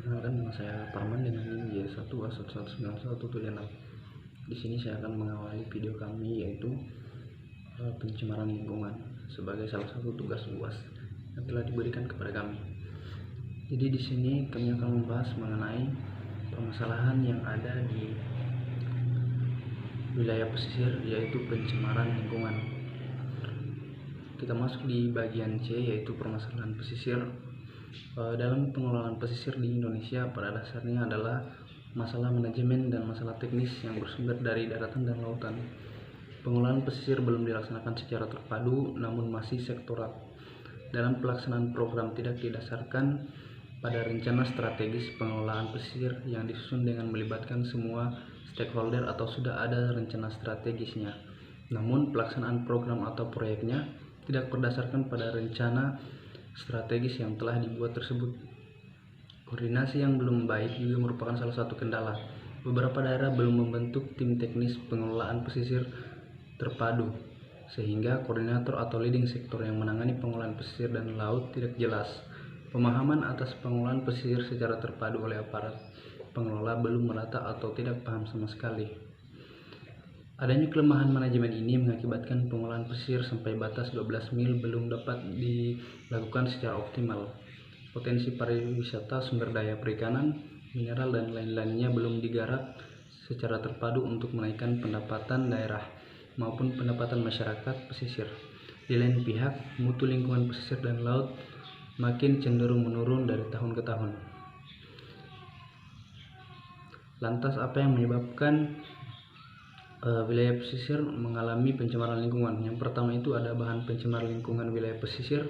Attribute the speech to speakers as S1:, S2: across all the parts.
S1: Perkenalkan, nama saya Parman dengan NIM J1A11917. Di sini saya akan mengawali video kami, yaitu pencemaran lingkungan sebagai salah satu tugas UAS yang telah diberikan kepada kami. Jadi di sini kami akan membahas mengenai permasalahan yang ada di wilayah pesisir, yaitu pencemaran lingkungan. Kita masuk di bagian C, yaitu permasalahan pesisir. Dalam pengelolaan pesisir di Indonesia pada dasarnya adalah masalah manajemen dan masalah teknis yang bersumber dari daratan dan lautan. Pengelolaan pesisir belum dilaksanakan secara terpadu, namun masih sektoral. Dalam pelaksanaan program tidak didasarkan pada rencana strategis pengelolaan pesisir yang disusun dengan melibatkan semua stakeholder atau sudah ada rencana strategisnya. Namun pelaksanaan program atau proyeknya tidak berdasarkan pada rencana strategis yang telah dibuat tersebut. Koordinasi yang belum baik juga merupakan salah satu kendala. Beberapa daerah belum membentuk tim teknis pengelolaan pesisir terpadu, sehingga koordinator atau leading sektor yang menangani pengelolaan pesisir dan laut tidak jelas. Pemahaman atas pengelolaan pesisir secara terpadu oleh aparat pengelola belum merata atau tidak paham sama sekali. Adanya kelemahan manajemen ini mengakibatkan pengelolaan pesisir sampai batas 12 mil belum dapat dilakukan secara optimal. Potensi pariwisata, sumber daya perikanan, mineral, dan lain-lainnya belum digarap secara terpadu untuk menaikkan pendapatan daerah maupun pendapatan masyarakat pesisir. Di lain pihak, mutu lingkungan pesisir dan laut makin cenderung menurun dari tahun ke tahun. Lantas, apa yang menyebabkan wilayah pesisir mengalami pencemaran lingkungan? Yang pertama itu ada bahan pencemar lingkungan wilayah pesisir.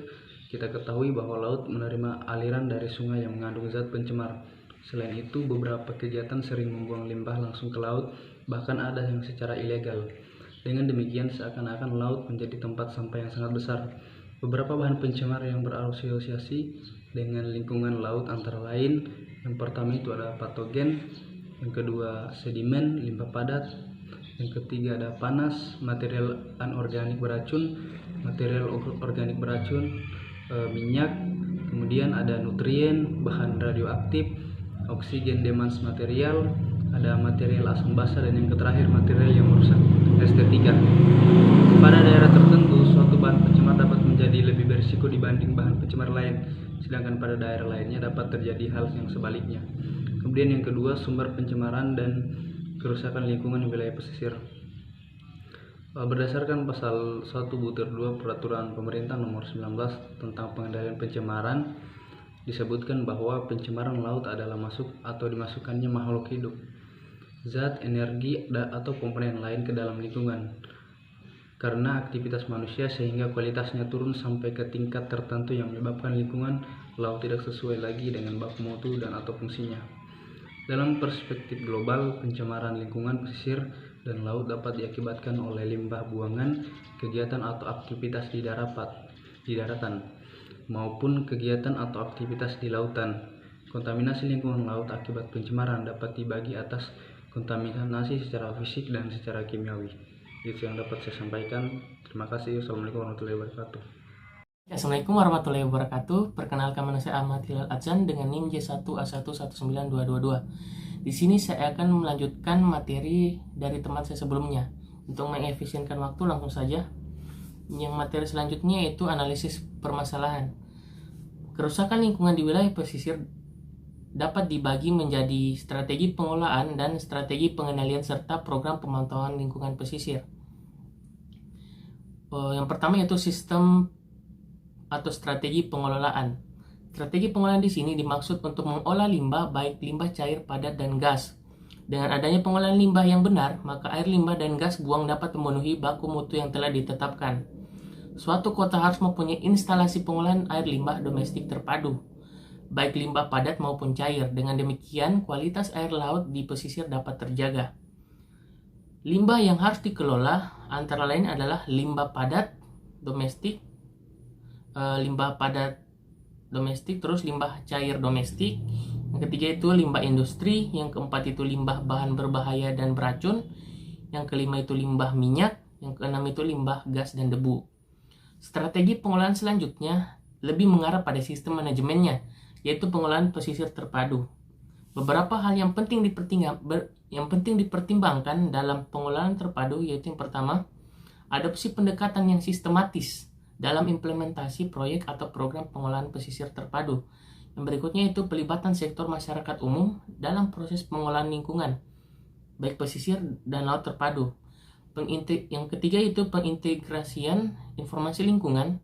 S1: Kita ketahui bahwa laut menerima aliran dari sungai yang mengandung zat pencemar. Selain itu, beberapa kegiatan sering membuang limbah langsung ke laut, bahkan ada yang secara ilegal. Dengan demikian, seakan-akan laut menjadi tempat sampah yang sangat besar. Beberapa bahan pencemar yang berasosiasi dengan lingkungan laut antara lain, yang pertama itu ada patogen, yang kedua sedimen, limbah padat, yang ketiga ada panas, material anorganik beracun, material organik beracun, minyak, kemudian ada nutrien, bahan radioaktif, oksigen demans material, ada material asam basa, dan yang terakhir material yang merusak estetika. Pada daerah tertentu, suatu bahan pencemar dapat menjadi lebih berisiko dibanding bahan pencemar lain, sedangkan pada daerah lainnya dapat terjadi hal yang sebaliknya. Kemudian yang kedua, sumber pencemaran dan kerusakan lingkungan wilayah pesisir. Berdasarkan pasal 1/2 Peraturan Pemerintah Nomor 19 tentang pengendalian pencemaran, disebutkan bahwa pencemaran laut adalah masuk atau dimasukkannya makhluk hidup, zat, energi, atau komponen lain ke dalam lingkungan karena aktivitas manusia, sehingga kualitasnya turun sampai ke tingkat tertentu yang menyebabkan lingkungan laut tidak sesuai lagi dengan baku mutu dan atau fungsinya. Dalam perspektif global, pencemaran lingkungan pesisir dan laut dapat diakibatkan oleh limbah buangan, kegiatan atau aktivitas di daratan, maupun kegiatan atau aktivitas di lautan. Kontaminasi lingkungan laut akibat pencemaran dapat dibagi atas kontaminasi secara fisik dan secara kimiawi. Itu yang dapat saya sampaikan. Terima kasih. Assalamualaikum warahmatullahi wabarakatuh.
S2: Assalamualaikum warahmatullahi wabarakatuh. Perkenalkan, nama saya Ahmad Hilal Adzan dengan NIM J1A11922. Di sini saya akan melanjutkan materi dari teman saya sebelumnya. Untuk mengefisienkan waktu, langsung saja. Yang materi selanjutnya yaitu analisis permasalahan. Kerusakan lingkungan di wilayah pesisir dapat dibagi menjadi strategi pengelolaan dan strategi pengendalian serta program pemantauan lingkungan pesisir. Yang pertama yaitu sistem atau strategi pengelolaan. Strategi pengelolaan di sini dimaksud untuk mengolah limbah, baik limbah cair, padat, dan gas. Dengan adanya pengolahan limbah yang benar, maka air limbah dan gas buang dapat memenuhi baku mutu yang telah ditetapkan. Suatu kota harus mempunyai instalasi pengolahan air limbah domestik terpadu, baik limbah padat maupun cair. Dengan demikian, kualitas air laut di pesisir dapat terjaga. Limbah yang harus dikelola antara lain adalah limbah padat domestik, terus limbah cair domestik. Yang ketiga itu limbah industri, yang keempat itu limbah bahan berbahaya dan beracun, yang kelima itu limbah minyak, yang keenam itu limbah gas dan debu. Strategi pengolahan selanjutnya lebih mengarah pada sistem manajemennya, yaitu pengolahan pesisir terpadu. Beberapa hal yang penting dipertimbangkan dalam pengelolaan terpadu yaitu yang pertama, adopsi pendekatan yang sistematis dalam implementasi proyek atau program pengelolaan pesisir terpadu. Yang berikutnya itu pelibatan sektor masyarakat umum dalam proses pengelolaan lingkungan, baik pesisir dan laut terpadu. Yang ketiga itu pengintegrasian informasi lingkungan,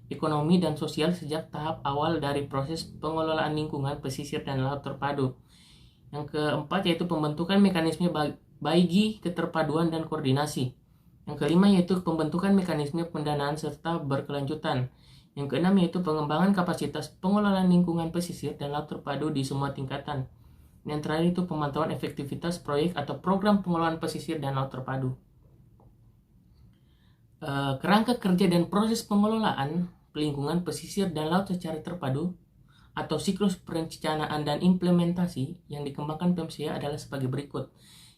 S2: ekonomi dan sosial sejak tahap awal dari proses pengelolaan lingkungan pesisir dan laut terpadu. Yang keempat yaitu pembentukan mekanisme bagi keterpaduan dan koordinasi. Yang kelima yaitu pembentukan mekanisme pendanaan serta berkelanjutan. Yang keenam yaitu pengembangan kapasitas pengelolaan lingkungan pesisir dan laut terpadu di semua tingkatan. Yang terakhir itu pemantauan efektivitas proyek atau program pengelolaan pesisir dan laut terpadu. Kerangka kerja dan proses pengelolaan lingkungan pesisir dan laut secara terpadu atau siklus perencanaan dan implementasi yang dikembangkan PMCA adalah sebagai berikut.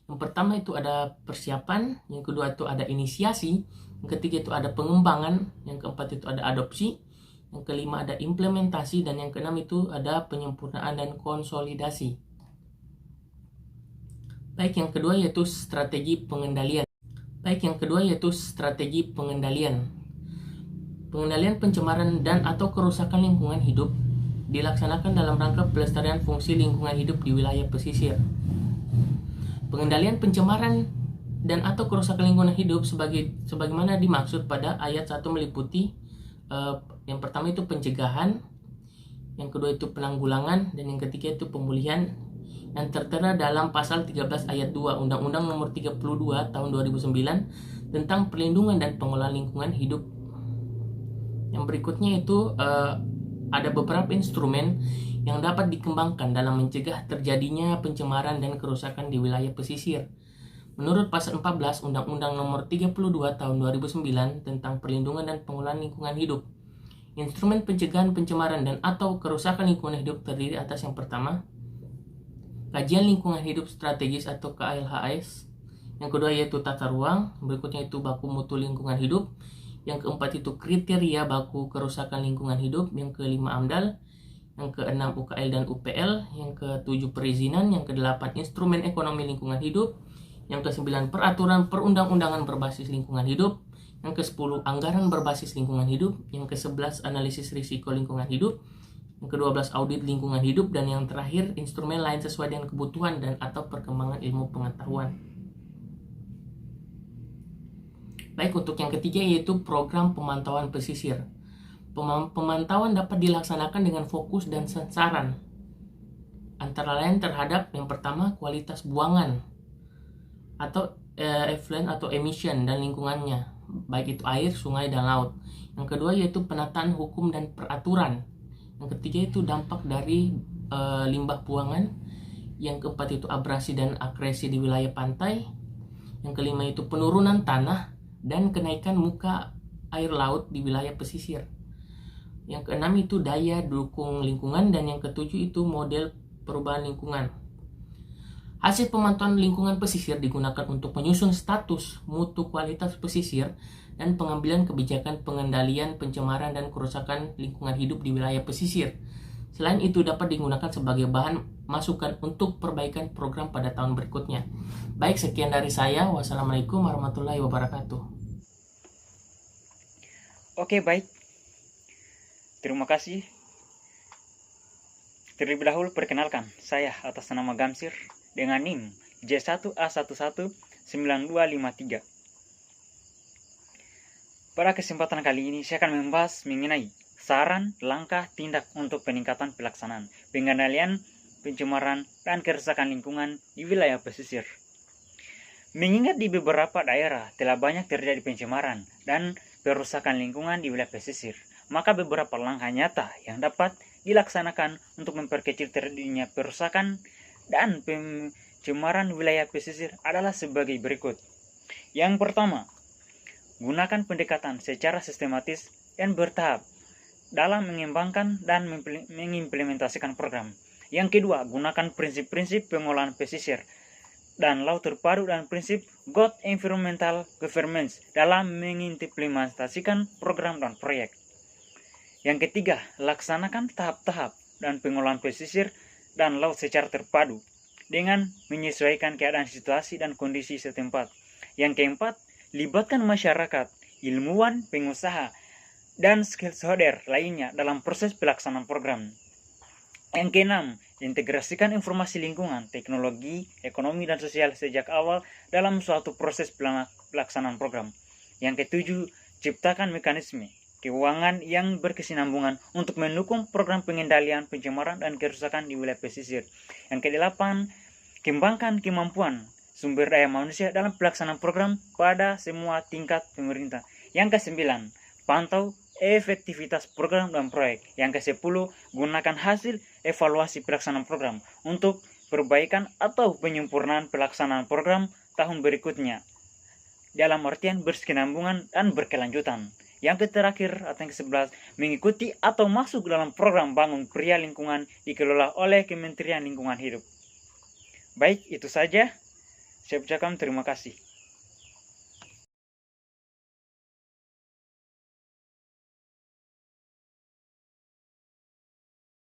S2: Yang pertama itu ada persiapan, yang kedua itu ada inisiasi, yang ketiga itu ada pengembangan, yang keempat itu ada adopsi, yang kelima ada implementasi, dan yang keenam itu ada penyempurnaan dan konsolidasi. Baik, yang kedua yaitu strategi pengendalian. Pengendalian pencemaran dan atau kerusakan lingkungan hidup dilaksanakan dalam rangka pelestarian fungsi lingkungan hidup di wilayah pesisir. Pengendalian pencemaran dan atau kerusakan lingkungan hidup sebagaimana dimaksud pada ayat 1 meliputi yang pertama itu pencegahan, yang kedua itu penanggulangan, dan yang ketiga itu pemulihan yang tertera dalam pasal 13 ayat 2 Undang-Undang Nomor 32 Tahun 2009 tentang perlindungan dan pengelolaan lingkungan hidup. Yang berikutnya itu ada beberapa instrumen yang dapat dikembangkan dalam mencegah terjadinya pencemaran dan kerusakan di wilayah pesisir. Menurut pasal 14 Undang-Undang Nomor 32 Tahun 2009 tentang perlindungan dan pengelolaan lingkungan hidup, instrumen pencegahan pencemaran dan atau kerusakan lingkungan hidup terdiri atas yang pertama, kajian lingkungan hidup strategis atau KLHS, yang kedua yaitu tata ruang, berikutnya itu baku mutu lingkungan hidup, yang keempat itu kriteria baku kerusakan lingkungan hidup, yang kelima AMDAL, yang keenam UKL dan UPL, yang ketujuh perizinan, yang kedelapan instrumen ekonomi lingkungan hidup, yang kesembilan peraturan perundang-undangan berbasis lingkungan hidup, yang ke-10 anggaran berbasis lingkungan hidup, yang ke-11 analisis risiko lingkungan hidup, yang ke-12 audit lingkungan hidup, dan yang terakhir instrumen lain sesuai dengan kebutuhan dan atau perkembangan ilmu pengetahuan. Baik, untuk yang ketiga yaitu program pemantauan pesisir. Pemantauan dapat dilaksanakan dengan fokus dan sasaran, antara lain terhadap yang pertama kualitas buangan atau effluent atau emission dan lingkungannya, baik itu air, sungai, dan laut. Yang kedua yaitu penataan hukum dan peraturan. Yang ketiga itu dampak dari limbah buangan. Yang keempat itu abrasi dan akresi di wilayah pantai. Yang kelima itu penurunan tanah dan kenaikan muka air laut di wilayah pesisir. Yang keenam itu daya dukung lingkungan, dan yang ketujuh itu model perubahan lingkungan. Hasil pemantauan lingkungan pesisir digunakan untuk menyusun status mutu kualitas pesisir dan pengambilan kebijakan pengendalian pencemaran dan kerusakan lingkungan hidup di wilayah pesisir. Selain itu dapat digunakan sebagai bahan masukan untuk perbaikan program pada tahun berikutnya. Baik, sekian dari saya. Wassalamualaikum warahmatullahi wabarakatuh.
S3: Oke, baik. Terima kasih. Terlebih dahulu perkenalkan, saya atas nama Gamsir dengan NIM J1A119253. Pada kesempatan kali ini saya akan membahas mengenai saran, langkah, tindak untuk peningkatan pelaksanaan, pengendalian, pencemaran, dan kerusakan lingkungan di wilayah pesisir. Mengingat di beberapa daerah telah banyak terjadi pencemaran dan perusakan lingkungan di wilayah pesisir, maka beberapa langkah nyata yang dapat dilaksanakan untuk memperkecil terjadinya perusakan dan pencemaran wilayah pesisir adalah sebagai berikut. Yang pertama, gunakan pendekatan secara sistematis dan bertahap dalam mengembangkan dan mengimplementasikan program. Yang kedua, gunakan prinsip-prinsip pengolahan pesisir dan laut terpadu dan prinsip Good Environmental Governance dalam mengimplementasikan program dan proyek. Yang ketiga, laksanakan tahap-tahap dan pengolahan pesisir dan laut secara terpadu dengan menyesuaikan keadaan situasi dan kondisi setempat. Yang keempat, libatkan masyarakat, ilmuwan, pengusaha, dan stakeholder lainnya dalam proses pelaksanaan program. Yang keenam, integrasikan informasi lingkungan, teknologi, ekonomi, dan sosial sejak awal dalam suatu proses pelaksanaan program. Yang ketujuh, ciptakan mekanisme keuangan yang berkesinambungan untuk mendukung program pengendalian pencemaran dan kerusakan di wilayah pesisir. Yang kedelapan, kembangkan kemampuan sumber daya manusia dalam pelaksanaan program pada semua tingkat pemerintah. Yang kesembilan, pantau efektivitas program dan proyek. Yang ke-10, gunakan hasil evaluasi pelaksanaan program untuk perbaikan atau penyempurnaan pelaksanaan program tahun berikutnya dalam artian berkesinambungan dan berkelanjutan. Yang terakhir atau yang ke-11, mengikuti atau masuk dalam program bangun pria lingkungan dikelola oleh Kementerian Lingkungan Hidup. Baik, itu saja. Saya ucapkan terima kasih.